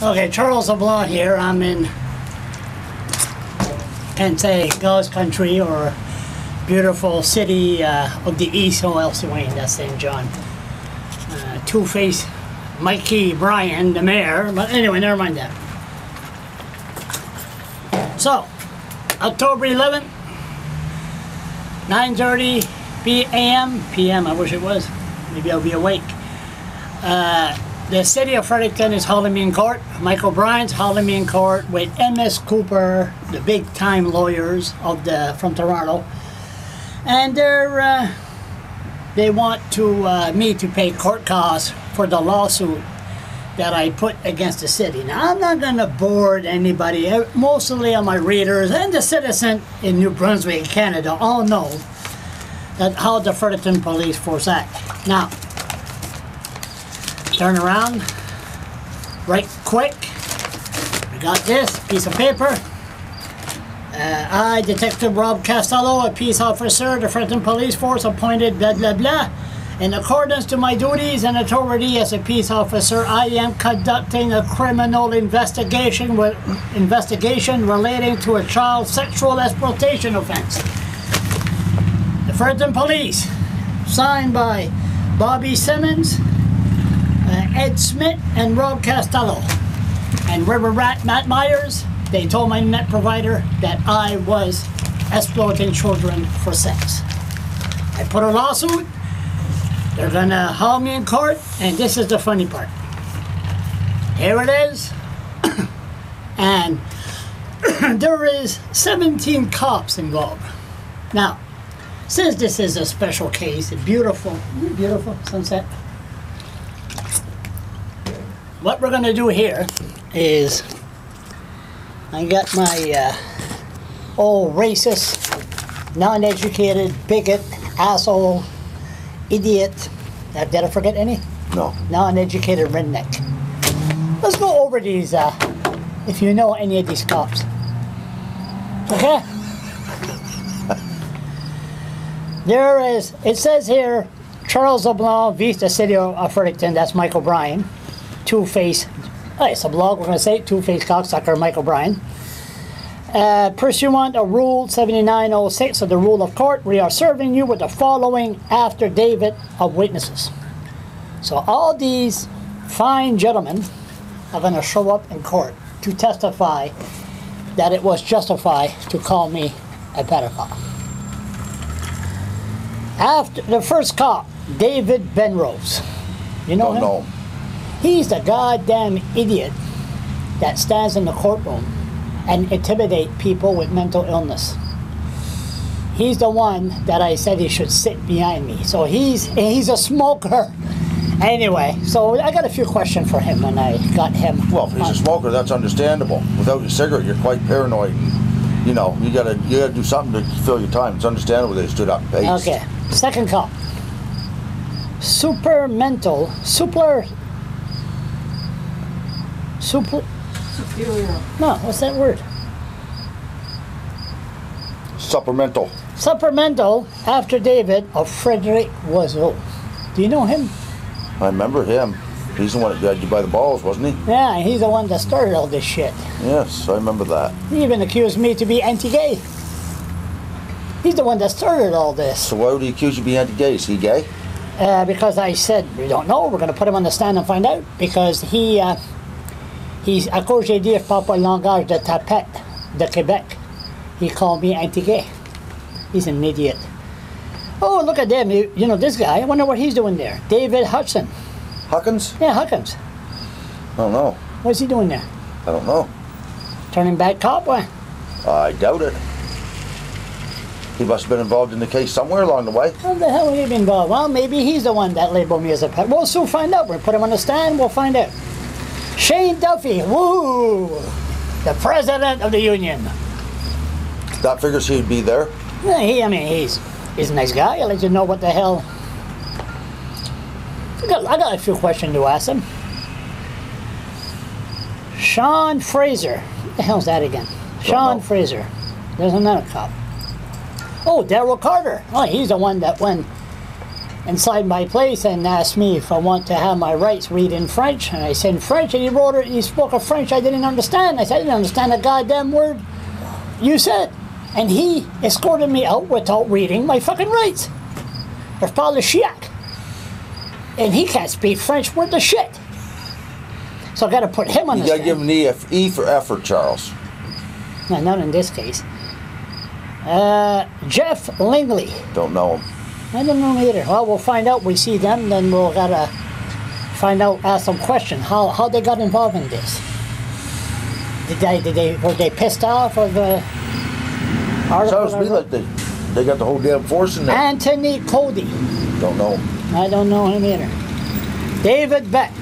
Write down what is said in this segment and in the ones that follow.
Okay, Charles LeBlanc here. I'm in, can't say God's country or beautiful city of the East. Oh, else Wayne, that's St. John. Two-Face Mikey Bryan, the mayor. But anyway, never mind that. So, October 11th, 9:30 p.m. I wish it was. Maybe I'll be awake. The city of Fredericton is hauling me in court. Michael Bryan's hauling me in court with M.S. Cooper, the big-time lawyers from Toronto, and they want me to pay court costs for the lawsuit that I put against the city. Now, I'm not going to bore anybody. Mostly of my readers and the citizen in New Brunswick, Canada, all know that how the Fredericton Police Force act. Now, turn around, right quick. I got this piece of paper. I, Detective Rob Costello, a peace officer, the Fredericton Police Force, appointed blah blah blah. In accordance to my duties and authority as a peace officer, I am conducting a criminal investigation relating to a child sexual exploitation offense. The Fredericton Police, signed by Bobby Simmons, Ed Smith, and Rob Costello. And River Rat Matt Myers, they told my net provider that I was exploiting children for sex. I put a lawsuit. They're gonna haul me in court, and this is the funny part. Here it is. And there is 17 cops involved. Now, since this is a special case, a beautiful sunset, what we're gonna do here is I got my old racist, non-educated, bigot, asshole, idiot. Did I forget any? No. Non-educated redneck. Let's go over these, if you know any of these cops. Okay? It says here, Charles LeBlanc v. the city of Fredericton, that's Michael Bryan. Two-Face, it's a blog, we're going to say, Two-Face cocksucker Michael Bryan. Pursuant of Rule 7906 of the Rule of Court, we are serving you with the following affidavit of witnesses. So all these fine gentlemen are going to show up in court to testify that it was justified to call me a pedophile. After the first cop, David Benrose. You know him? No. He's the goddamn idiot that stands in the courtroom and intimidate people with mental illness. He's the one that I said he should sit behind me. So he's a smoker. Anyway, so I got a few questions for him when I got him. Well, if he's a smoker, that's understandable. Without your cigarette, you're quite paranoid. You know, you gotta do something to fill your time. It's understandable they stood up and paced. Okay, second cop. Superior. No, what's that word? Supplemental. Supplemental after David of Frederick Wazo. Do you know him? I remember him. He's the one that grabbed you by the balls, wasn't he? Yeah, he's the one that started all this shit. Yes, I remember that. He even accused me to be anti-gay. He's the one that started all this. So why would he accuse you of being anti-gay? Is he gay? Because I said, we don't know, we're going to put him on the stand and find out. Because he's à cause j'ai dit pas le langage de tapette de Québec. He called me anti-gay. He's an idiot. Oh, look at them. You know this guy. I wonder what he's doing there. David Hudson. Huckins? Yeah, Huckins. I don't know. What's he doing there? I don't know. Turning back cop? What? I doubt it. He must have been involved in the case somewhere along the way. How the hell would he be involved? Well, maybe he's the one that labeled me as a pet. We'll soon find out. We'll put him on the stand. We'll find out. Shane Duffy. Woo! The president of the union. That figures he'd be there. Yeah, he's a nice guy. I'll let you know what the hell. I got a few questions to ask him. Sean Fraser. What the hell's that again? Sean Fraser. There's another cop. Oh, Daryl Carter. Oh, he's the one that when inside my place and asked me if I want to have my rights read in French. And I said in French, and he wrote it, he spoke a French I didn't understand. I said, I didn't understand a goddamn word you said. And he escorted me out without reading my fucking rights. Or Father Chiac. And he can't speak French worth of shit. So I got to put him on the stand. You got to give him the E for effort, Charles. No, not in this case. Jeff Langley. Don't know him. I don't know either. Well, we'll find out. We see them, then we'll gotta find out, ask some questions. How they got involved in this? Were they pissed off of the article? Sounds to me like they got the whole damn force in there. Anthony Cody. Don't know him. I don't know him either. David Beck.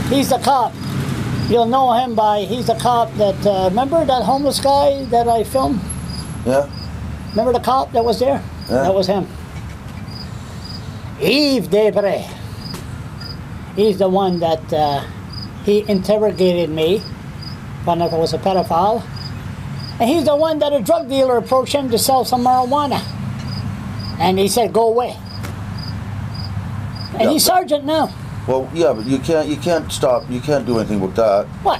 He's the cop. You'll know him by, he's the cop that, remember that homeless guy that I filmed? Yeah. Remember the cop that was there? Yeah. That was him. Yves Debray. He's the one that he interrogated me, found out I was a pedophile. And he's the one that a drug dealer approached him to sell some marijuana. And he said, go away. And he's sergeant now. Well, yeah, but you can't stop. You can't do anything with that. What?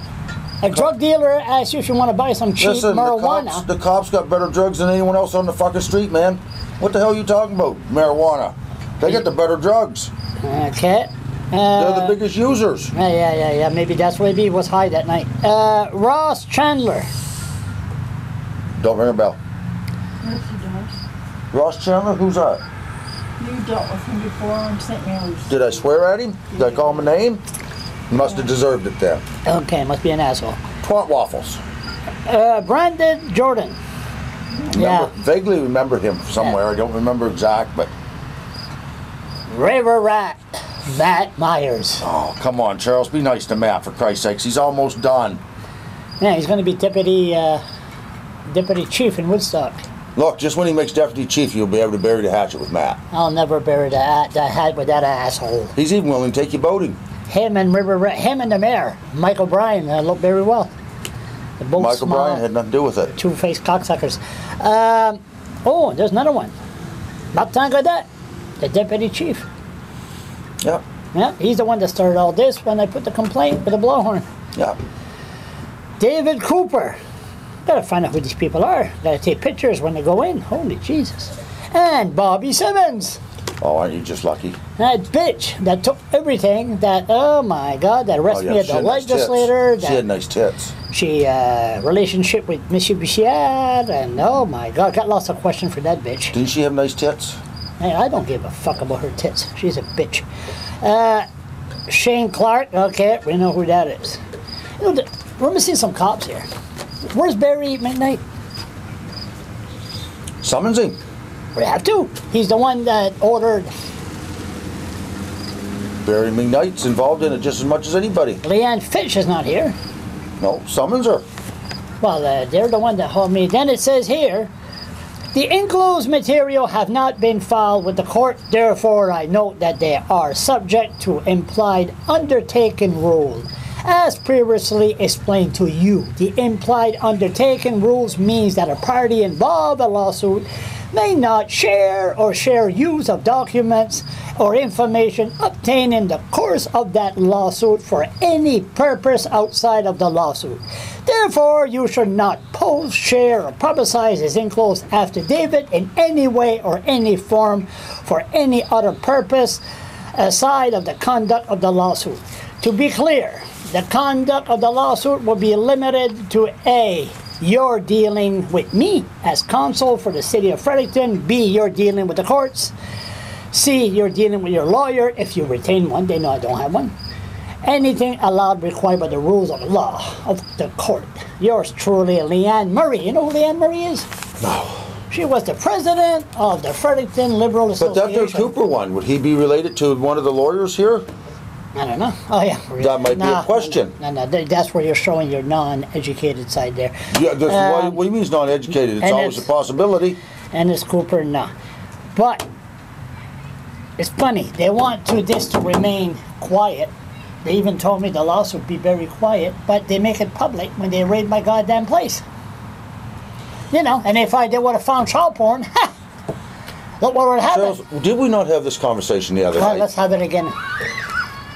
A drug dealer asks you if you want to buy some cheap marijuana. The cops got better drugs than anyone else on the fucking street, man. What the hell are you talking about? Marijuana. They get the better drugs. Okay. They're the biggest users. Yeah. Maybe that's why he was high that night. Ross Chandler. Don't ring a bell. Yes, he does. Ross Chandler? Who's that? You dealt with him before on St. Mary's. Did I swear at him? Did I call him a name? He must have deserved it then. Okay, must be an asshole. Twat waffles. Brandon Jordan. Vaguely remember him somewhere. I don't remember exact, but... River Rat. Matt Myers. Oh, come on, Charles. Be nice to Matt, for Christ's sakes. He's almost done. Yeah, he's going to be deputy chief in Woodstock. Look, just when he makes deputy chief, you'll be able to bury the hatchet with Matt. I'll never bury the hat with that asshole. He's even willing to take you boating. Him and him and the mayor, Michael Bryan, look very well. Michael Bryan had nothing to do with it. Two-faced cocksuckers. Oh, there's another one. Martin Godet, the deputy chief. Yeah. Yeah, he's the one that started all this when I put the complaint with the blowhorn. Yeah. David Cooper. Gotta find out who these people are. Gotta take pictures when they go in. Holy Jesus. And Bobby Simmons. Oh, aren't you just lucky? That bitch that took everything that, oh my God, that arrested me at the legislator. She had nice tits. She, relationship with Monsieur Bichard, and oh my God, got lots of questions for that bitch. Didn't she have nice tits? Hey, I don't give a fuck about her tits. She's a bitch. Shane Clark, okay, we know who that is. You know, we're missing some cops here. Where's Barry McKnight? Summons him. We have to. He's the one that ordered. Barry McKnight's involved in it just as much as anybody. Leanne Fitch is not here. No, summons her. Well, they're the one that hold me. Then it says here, the enclosed material have not been filed with the court. Therefore, I note that they are subject to implied undertaking rule. As previously explained to you, the implied undertaking rules means that a party involved in a lawsuit may not share or share use of documents or information obtained in the course of that lawsuit for any purpose outside of the lawsuit. Therefore, you should not post, share, or publicize this enclosed affidavit in any way or any form for any other purpose aside of the conduct of the lawsuit. To be clear, the conduct of the lawsuit will be limited to A, you're dealing with me as counsel for the city of Fredericton. B, you're dealing with the courts. C, you're dealing with your lawyer if you retain one. They know I don't have one. Anything allowed required by the rules of law of the court. Yours truly, Leanne Murray. You know who Leanne Murray is? No. She was the president of the Fredericton Liberal Association. But that Cooper one, would he be related to one of the lawyers here? I don't know. Oh, yeah. That might be a question. No, that's where you're showing your non-educated side there. Yeah, what do you mean it's non-educated? It's always a possibility. And it's Cooper, no. But it's funny. They want this to remain quiet. They even told me the lawsuit would be very quiet, but they make it public when they raid my goddamn place. You know, and if they would have found child porn, Look where it happened. Charles, did we not have this conversation the other Well, night? let's have it again.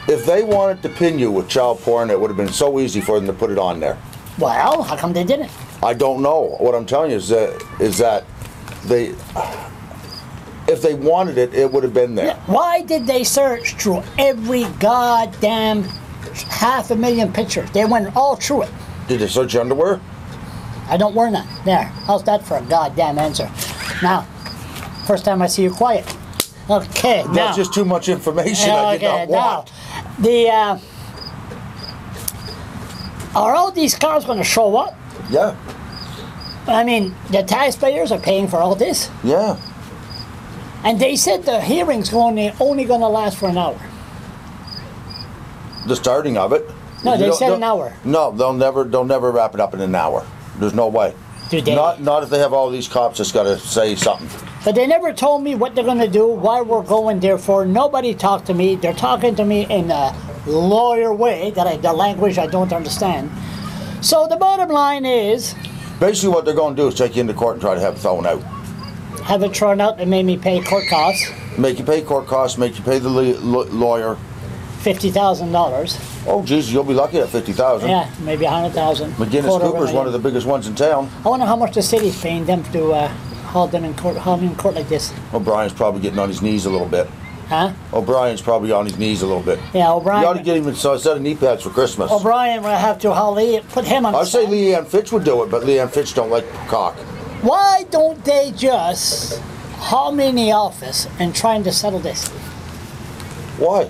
If they wanted to pin you with child porn, it would have been so easy for them to put it on there. Well, how come they didn't? I don't know. What I'm telling you is that they, if they wanted it, it would have been there. Why did they search through every goddamn 500,000 pictures? They went all through it. Did they search your underwear? I don't wear none. There. How's that for a goddamn answer? Now, first time I see you quiet. Okay, now. That's just too much information I did not want. Now, are all these cars going to show up? Yeah. I mean, the taxpayers are paying for all this. Yeah. And they said the hearing's only going to last for an hour. The starting of it. No, they said an hour. No, they'll never wrap it up in an hour. There's no way. Do they? Not if they have all these cops that's got to say something. But they never told me what they're going to do, why we're going there for. Nobody talked to me. They're talking to me in a lawyer way, the language I don't understand. So the bottom line is... Basically what they're going to do is take you into court and try to have it thrown out. Have it thrown out and made me pay court costs. Make you pay court costs, make you pay the lawyer. $50,000. Oh, Jesus, you'll be lucky at $50,000. Yeah, maybe $100,000. McGinnis Cooper's one of the biggest ones in town. I wonder how much the city's paying them to hold them in court like this. O'Brien's probably getting on his knees a little bit. Huh? O'Brien's probably on his knees a little bit. Yeah, O'Brien. You ought to get him a set of knee pads for Christmas. O'Brien will have to put him on. I'd say Leanne Fitch would do it, but Leanne Fitch don't like cock. Why don't they just haul me in the office and trying to settle this? Why?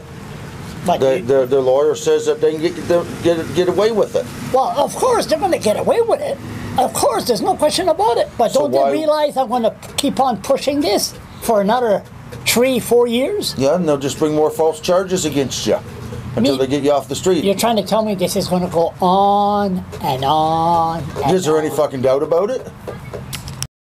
But Their lawyer says that they can get away with it. Well, of course they're going to get away with it. Of course, there's no question about it. But So don't they realize I'm going to keep on pushing this for another 3-4 years? Yeah, and they'll just bring more false charges against you until they get you off the street. You're trying to tell me this is going to go on and on and Is there on. any fucking doubt about it?